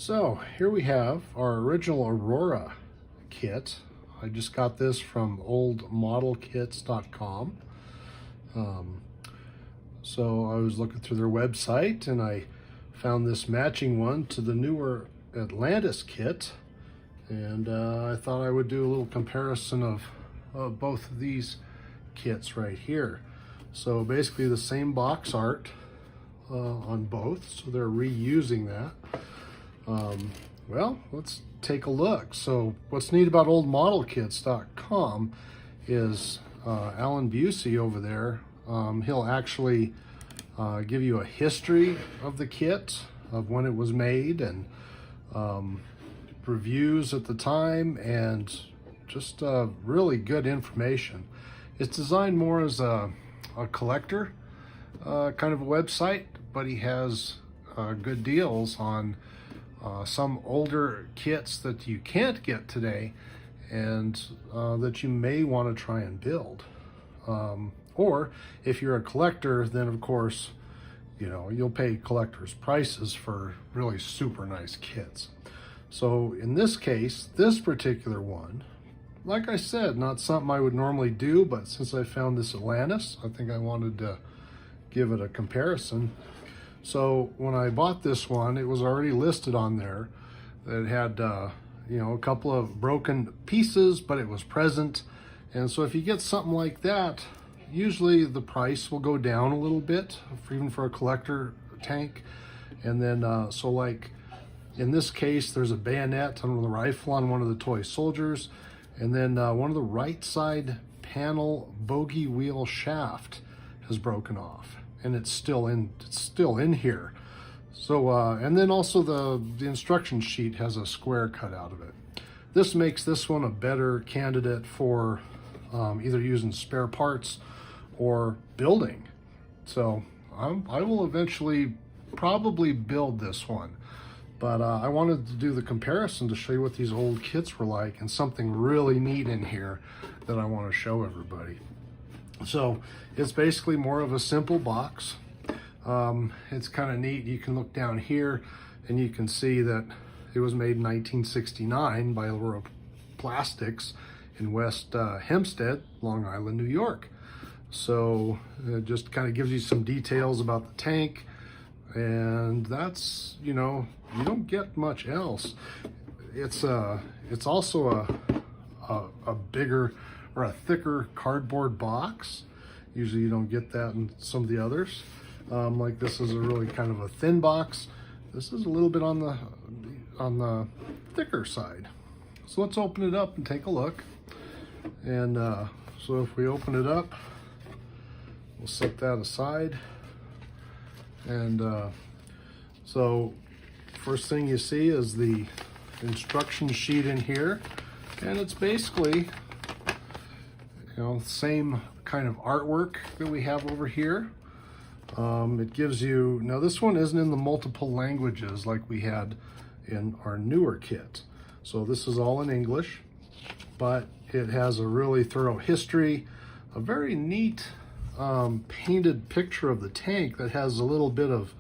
So here we have our original Aurora kit. I just got this from oldmodelkits.com. So I was looking through their website and I found this matching one to the newer Atlantis kit, and I thought I would do a little comparison of both of these kits right here. So basically the same box art on both, so they're reusing that. Well, let's take a look. So what's neat about oldmodelkits.com is Alan Busey over there, he'll actually give you a history of the kit, of when it was made, and reviews at the time, and just really good information. It's designed more as a collector kind of a website, but he has good deals on some older kits that you can't get today, and that you may want to try and build. Or if you're a collector, then of course, you know, you'll pay collector's prices for really super nice kits. So in this case, this particular one, like I said, not something I would normally do, but since I found this Atlantis, I think I wanted to give it a comparison. So when I bought this one, it was already listed on there that it had, you know, a couple of broken pieces, but it was present. And so if you get something like that, usually the price will go down a little bit, even for a collector tank. And then, so like in this case, there's a bayonet on the rifle on one of the toy soldiers. And then one of the right side panel bogey wheel shaft has broken off, and it's still in here. So and then also the instruction sheet has a square cut out of it. This makes this one a better candidate for either using spare parts or building. So I will eventually probably build this one, but I wanted to do the comparison to show you what these old kits were like, and something really neat in here that I want to show everybody. So it's basically more of a simple box. It's kind of neat. You can look down here and you can see that it was made in 1969 by Aurora Plastics in West Hempstead, Long Island, New York. So it just kind of gives you some details about the tank, and that's, you know, you don't get much else. It's also a bigger or a thicker cardboard box. Usually you don't get that in some of the others. Like this is a really kind of a thin box. This is a little bit on the thicker side. So let's open it up and take a look. And so if we open it up, we'll set that aside. And so first thing you see is the instruction sheet in here, and it's basically, you know, same kind of artwork that we have over here. It gives you, now this one isn't in the multiple languages like we had in our newer kit. So this is all in English, but it has a really thorough history, a very neat painted picture of the tank that has a little bit of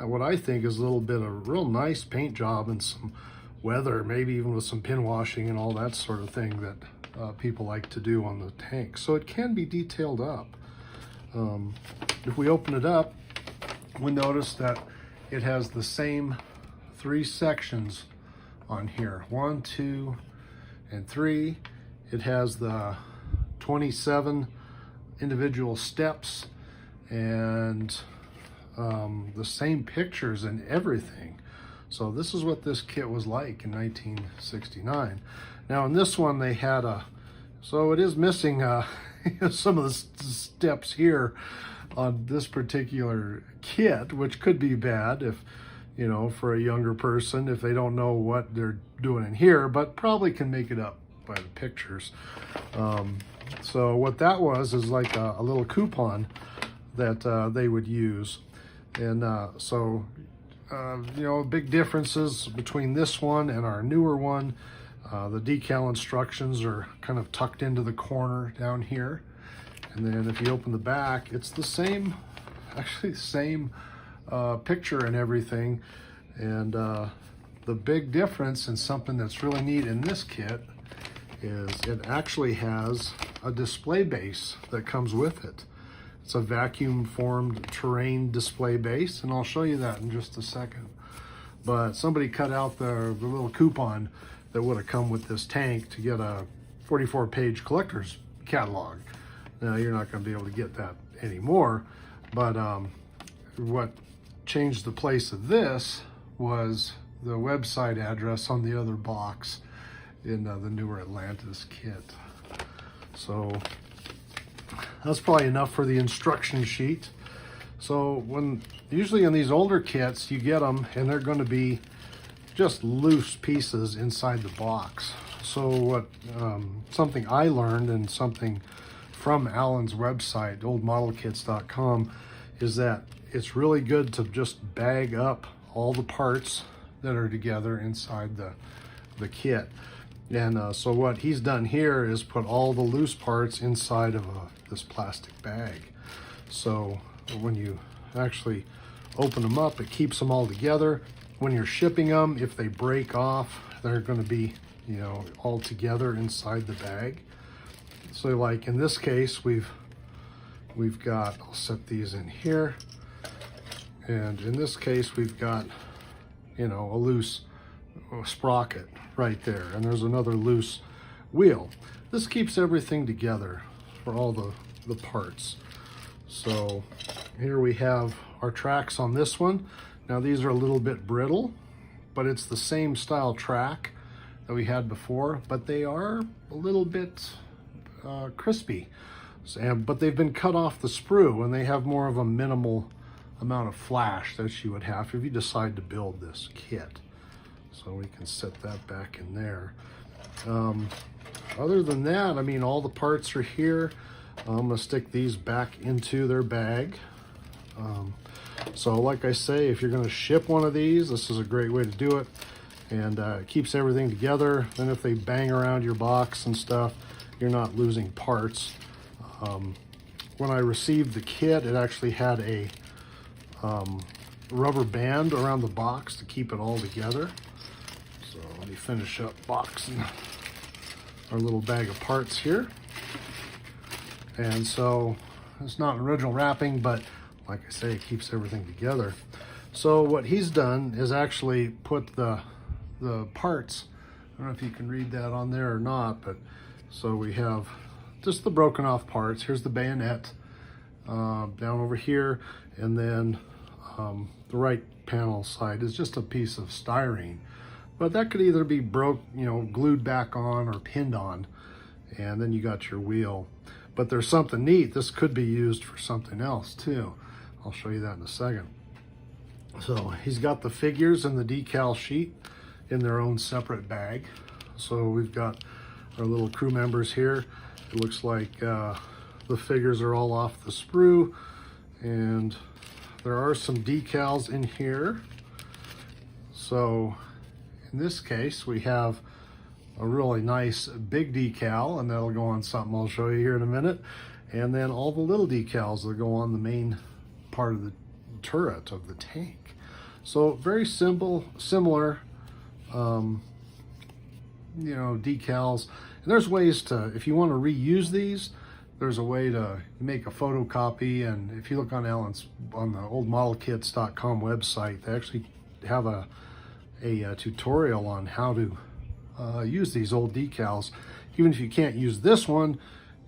what I think is a little bit of real nice paint job and some weather, maybe even with some pin washing and all that sort of thing that people like to do on the tank. So it can be detailed up. If we open it up, we notice that it has the same 3 sections on here, 1, 2, and 3. It has the 27 individual steps, and the same pictures and everything. So this is what this kit was like in 1969. Now in this one they had so it is missing some of the steps here on this particular kit, which could be bad if, you know, for a younger person, if they don't know what they're doing in here, but probably can make it up by the pictures. So what that was is like a little coupon that they would use. And so, you know, big differences between this one and our newer one. The decal instructions are kind of tucked into the corner down here. And then if you open the back, it's the same, actually same picture and everything. And the big difference and something that's really neat in this kit is it actually has a display base that comes with it. It's a vacuum formed terrain display base, and I'll show you that in just a second. But somebody cut out the little coupon that would have come with this tank to get a 44-page collector's catalog. Now you're not going to be able to get that anymore, but what changed the place of this was the website address on the other box in the newer Atlantis kit. So that's probably enough for the instruction sheet. So usually in these older kits, you get them and they're going to be just loose pieces inside the box. So what something I learned, and something from Alan's website, oldmodelkits.com, is that it's really good to just bag up all the parts that are together inside the kit. And so what he's done here is put all the loose parts inside of this plastic bag. So when you actually open them up, it keeps them all together. When you're shipping them, if they break off, they're going to be, you know, all together inside the bag. So like in this case, we've got, I'll set these in here. And in this case, we've got, you know, a loose sprocket right there, and there's another loose wheel. This keeps everything together for all the parts. So here we have our tracks on this one. Now these are a little bit brittle, but it's the same style track that we had before, but they are a little bit crispy. But they've been cut off the sprue, and they have more of a minimal amount of flash that you would have if you decide to build this kit. So we can set that back in there. Other than that, I mean, all the parts are here. I'm gonna stick these back into their bag. So like I say, if you're gonna ship one of these, this is a great way to do it. And it keeps everything together. Then if they bang around your box and stuff, you're not losing parts. When I received the kit, it actually had a rubber band around the box to keep it all together. So let me finish up boxing our little bag of parts here. And so it's not original wrapping, but like I say, it keeps everything together. So what he's done is actually put the parts, I don't know if you can read that on there or not, but so we have just the broken off parts. Here's the bayonet down over here, and then the right panel side is just a piece of styrene, but that could either be glued back on or pinned on, and then you got your wheel. But there's something neat. This could be used for something else too. I'll show you that in a second. So he's got the figures and the decal sheet in their own separate bag. So we've got our little crew members here. It looks like the figures are all off the sprue, and there are some decals in here. So in this case, we have a really nice big decal, and that'll go on something I'll show you here in a minute. And then all the little decals that go on the main part of the turret of the tank. So very simple, similar, decals. And there's ways to, if you want to reuse these, there's a way to make a photocopy. And if you look on the oldmodelkits.com website, they actually have a tutorial on how to use these old decals. Even if you can't use this one,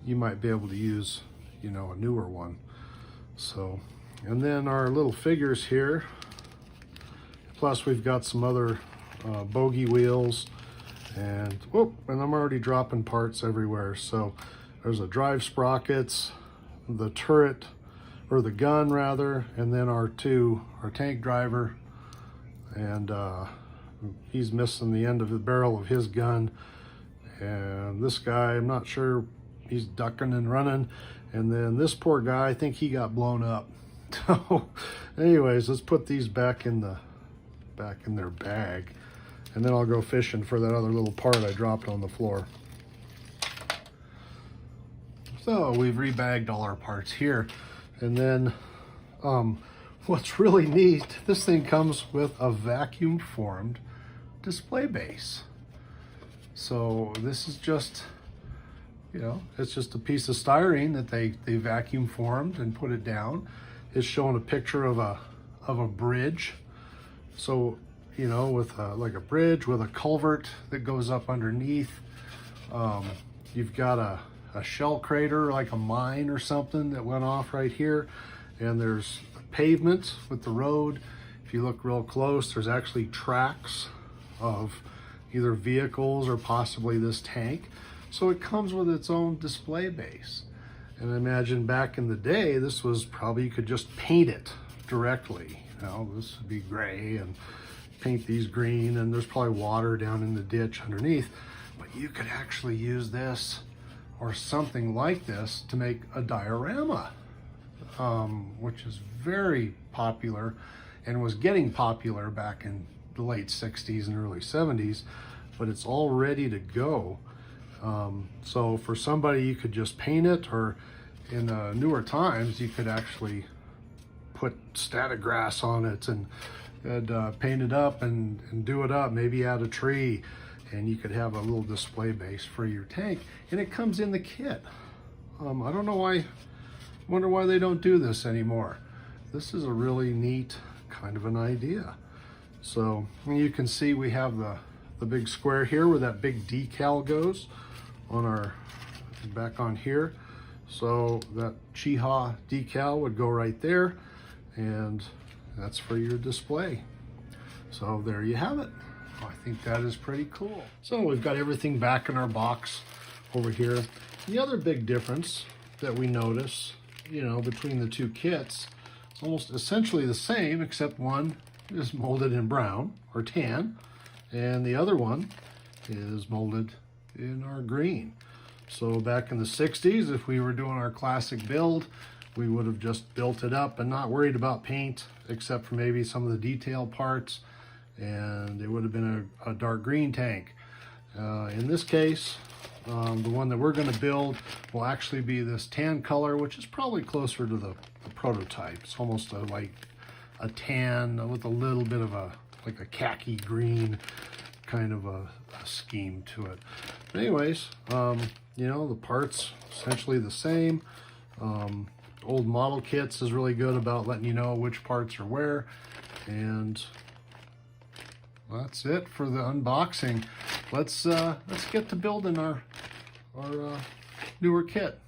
you might be able to use, a newer one. So, and then our little figures here. Plus we've got some other bogey wheels, and I'm already dropping parts everywhere. So there's a drive sprockets, the turret, or the gun rather, and then our tank driver, and he's missing the end of the barrel of his gun. And this guy, I'm not sure, he's ducking and running. And then this poor guy, I think he got blown up. So anyways, let's put these back in their bag, and then I'll go fishing for that other little part I dropped on the floor. So we've rebagged all our parts here. And then what's really neat, this thing comes with a vacuum formed display base. So this is just, you know, it's just a piece of styrene that they vacuum formed and put it down. It's showing a picture of a bridge. So, you know, with like a bridge with a culvert that goes up underneath. You've got a shell crater, like a mine or something that went off right here. And there's pavement with the road. If you look real close, there's actually tracks of either vehicles or possibly this tank. So it comes with its own display base. And I imagine back in the day, this was probably, you could just paint it directly. You know, this would be gray and paint these green, and there's probably water down in the ditch underneath. But you could actually use this or something like this to make a diorama, which is very popular and was getting popular back in the late 60s and early 70s, but it's all ready to go. So for somebody, you could just paint it, or in newer times, you could actually put static grass on it and paint it up and do it up, maybe add a tree, and you could have a little display base for your tank. And it comes in the kit. I don't know why, wonder why they don't do this anymore. This is a really neat kind of an idea. So you can see we have the big square here where that big decal goes on our, back on here. So that Chiha decal would go right there, and that's for your display. So there you have it. I think that is pretty cool. So we've got everything back in our box over here. The other big difference that we notice, you know, between the two kits, it's almost essentially the same, except one is molded in brown or tan, and the other one is molded in our green. So back in the 60s, if we were doing our classic build, we would have just built it up and not worried about paint, except for maybe some of the detail parts, and it would have been a dark green tank. In this case, the one that we're going to build will actually be this tan color, which is probably closer to the prototype. It's almost like a tan with a little bit of like a khaki green kind of a scheme to it. But anyways, you know, the parts essentially the same. Old model kits is really good about letting you know which parts are where. And that's it for the unboxing. Let's get to building our newer kit.